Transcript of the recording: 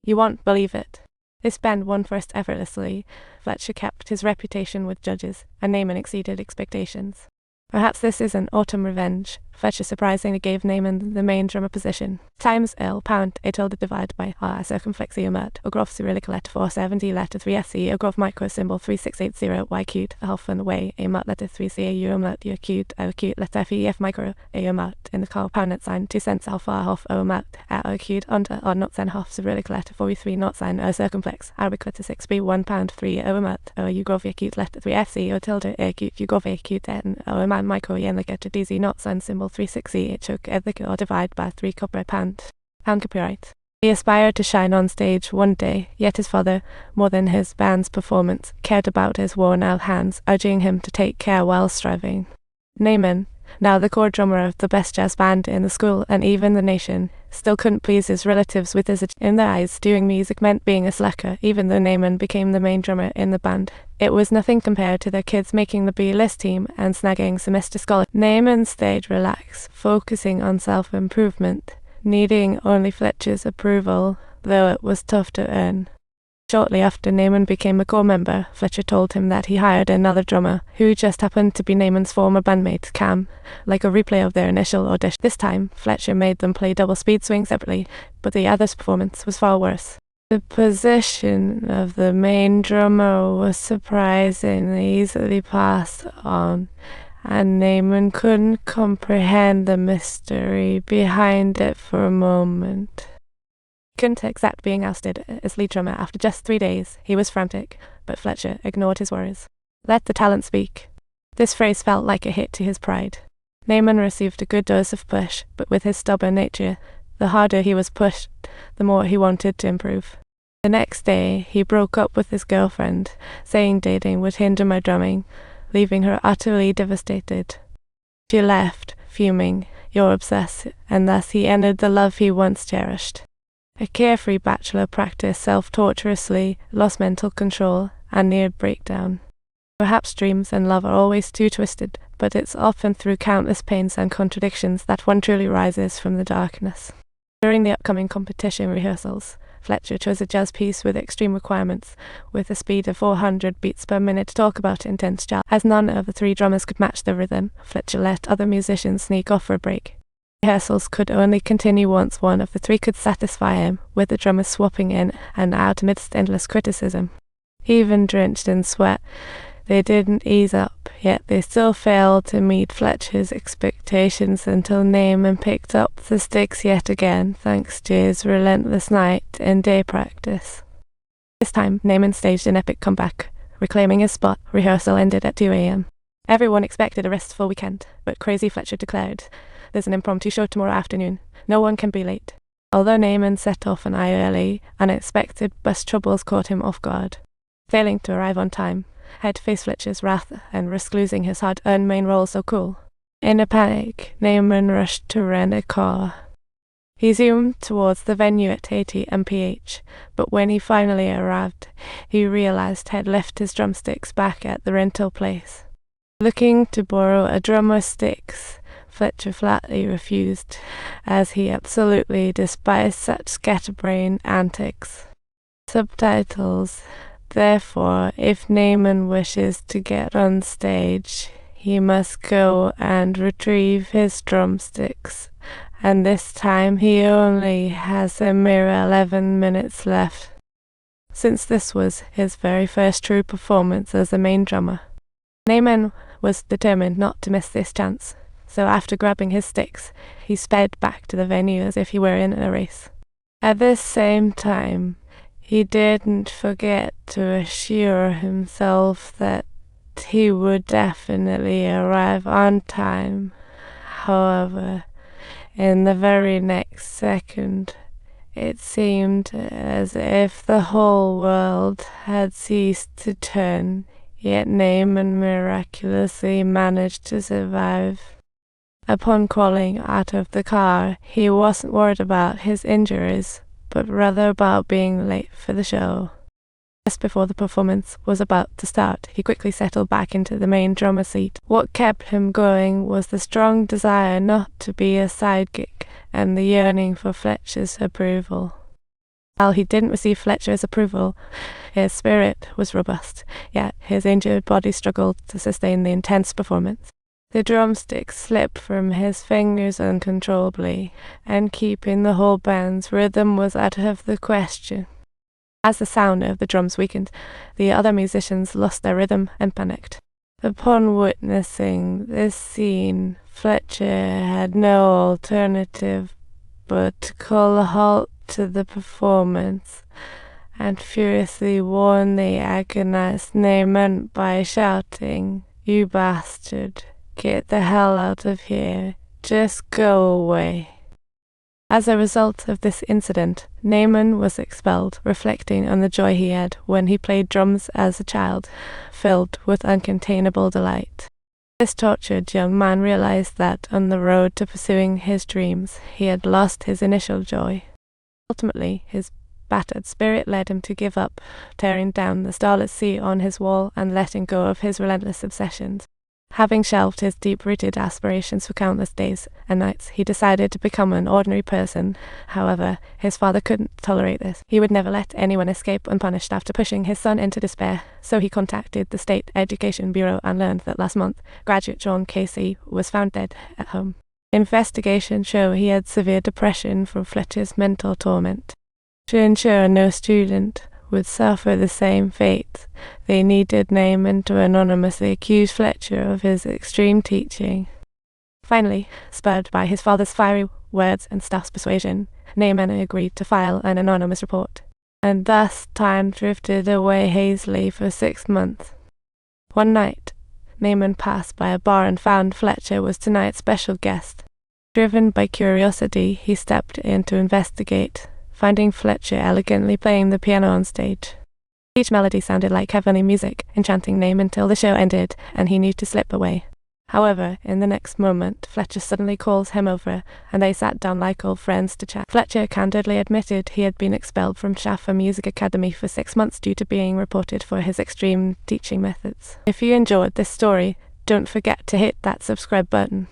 You won't believe it. This band won first effortlessly. Fletcher kept his reputation with judges, and Niman exceeded expectations. Perhaps this is an autumn revenge. Fletcher surprisingly gave Niman the main drummer position. Times L pound a tilde divided by a circumflex eomet, ogrof cyrillic letter 470 letter 3 ogrof micro symbol 3680 y cute a half and way a mat letter 3 eomet y cute o cute letter f micro eomet in the car pound sign 2 cents alpha half omet o cute under or not sign half cyrillic letter 43 not sign o circumflex Arabic letter 6b 1 pound 3 omet o ugrov y cute letter 3 o tilde a cute ugrov y cute n o micro yen like to dz not sign symbol 360 it took ethic or divide by 3 copper pound copyright. He aspired to shine on stage one day, yet his father, more than his band's performance, cared about his worn-out hands, urging him to take care while striving. Niman, now the core drummer of the best jazz band in the school and even the nation, still couldn't please his relatives with his in their eyes. Doing music meant being a slacker, even though Niman became the main drummer in the band. It was nothing compared to their kids making the B-list team and snagging semester scholarship. Niman stayed relaxed, focusing on self-improvement, needing only Fletcher's approval, though it was tough to earn. Shortly after Niman became a core member, Fletcher told him that he hired another drummer, who just happened to be Niman's former bandmate, Cam, like a replay of their initial audition. This time, Fletcher made them play double speed swing separately, but the other's performance was far worse. The position of the main drummer was surprisingly easily passed on, and Niman couldn't comprehend the mystery behind it for a moment. He couldn't accept being ousted as lead drummer after just 3 days. He was frantic, but Fletcher ignored his worries. Let the talent speak. This phrase felt like a hit to his pride. Niman received a good dose of push, but with his stubborn nature, the harder he was pushed, the more he wanted to improve. The next day, he broke up with his girlfriend, saying dating would hinder my drumming, leaving her utterly devastated. She left, fuming, "You're obsessed," and thus he ended the love he once cherished. A carefree bachelor practiced self-torturously, lost mental control, and neared breakdown. Perhaps dreams and love are always too twisted, but it's often through countless pains and contradictions that one truly rises from the darkness. During the upcoming competition rehearsals, Fletcher chose a jazz piece with extreme requirements, with a speed of 400 beats per minute to talk about intense jazz. As none of the 3 drummers could match the rhythm, Fletcher let other musicians sneak off for a break. Rehearsals could only continue once one of the 3 could satisfy him, with the drummers swapping in and out amidst endless criticism. Even drenched in sweat, they didn't ease up, yet they still failed to meet Fletcher's expectations until Niman picked up the sticks yet again, thanks to his relentless night and day practice. This time, Niman staged an epic comeback, reclaiming his spot. Rehearsal ended at 2 a.m. Everyone expected a restful weekend, but Crazy Fletcher declared, "There's an impromptu show tomorrow afternoon. No one can be late." Although Niman set off an hour early, unexpected bus troubles caught him off guard. Failing to arrive on time, had to face Fletcher's wrath and risk losing his hard-earned main role so cool. In a panic, Niman rushed to rent a car. He zoomed towards the venue at 80 mph, but when he finally arrived, he realized he'd left his drumsticks back at the rental place. Looking to borrow a drummer's sticks, Fletcher flatly refused, as he absolutely despised such scatterbrained antics. Subtitles: Therefore, if Niman wishes to get on stage, he must go and retrieve his drumsticks, and this time he only has a mere 11 minutes left. Since this was his very first true performance as the main drummer, Niman was determined not to miss this chance. So after grabbing his sticks, he sped back to the venue as if he were in a race. At the same time, he didn't forget to assure himself that he would definitely arrive on time. However, in the very next second, it seemed as if the whole world had ceased to turn, yet Niman miraculously managed to survive. Upon crawling out of the car, he wasn't worried about his injuries, but rather about being late for the show. Just before the performance was about to start, he quickly settled back into the main drummer seat. What kept him going was the strong desire not to be a sidekick and the yearning for Fletcher's approval. While he didn't receive Fletcher's approval, his spirit was robust, yet his injured body struggled to sustain the intense performance. The drumstick slipped from his fingers uncontrollably, and keeping the whole band's rhythm was out of the question. As the sound of the drums weakened, the other musicians lost their rhythm and panicked. Upon witnessing this scene, Fletcher had no alternative but to call a halt to the performance, and furiously warned the agonized Niman by shouting, "You bastard, get the hell out of here, just go away." As a result of this incident, Niman was expelled, reflecting on the joy he had when he played drums as a child, filled with uncontainable delight. This tortured young man realized that on the road to pursuing his dreams, he had lost his initial joy. Ultimately, his battered spirit led him to give up, tearing down the starlit sea on his wall and letting go of his relentless obsessions. Having shelved his deep-rooted aspirations for countless days and nights, he decided to become an ordinary person. However, his father couldn't tolerate this. He would never let anyone escape unpunished after pushing his son into despair, so he contacted the State Education Bureau and learned that last month, graduate John Casey was found dead at home. Investigations show he had severe depression from Fletcher's mental torment. To ensure no student would suffer the same fate, they needed Niman to anonymously accuse Fletcher of his extreme teaching. Finally, spurred by his father's fiery words and staff's persuasion, Niman agreed to file an anonymous report, and thus time drifted away hazily for 6 months. One night, Niman passed by a bar and found Fletcher was tonight's special guest. Driven by curiosity, he stepped in to investigate, finding Fletcher elegantly playing the piano on stage. Each melody sounded like heavenly music, enchanting Niman until the show ended and he knew to slip away. However, in the next moment, Fletcher suddenly calls him over, and they sat down like old friends to chat. Fletcher candidly admitted he had been expelled from Shaffer Music Academy for 6 months due to being reported for his extreme teaching methods. If you enjoyed this story, don't forget to hit that subscribe button.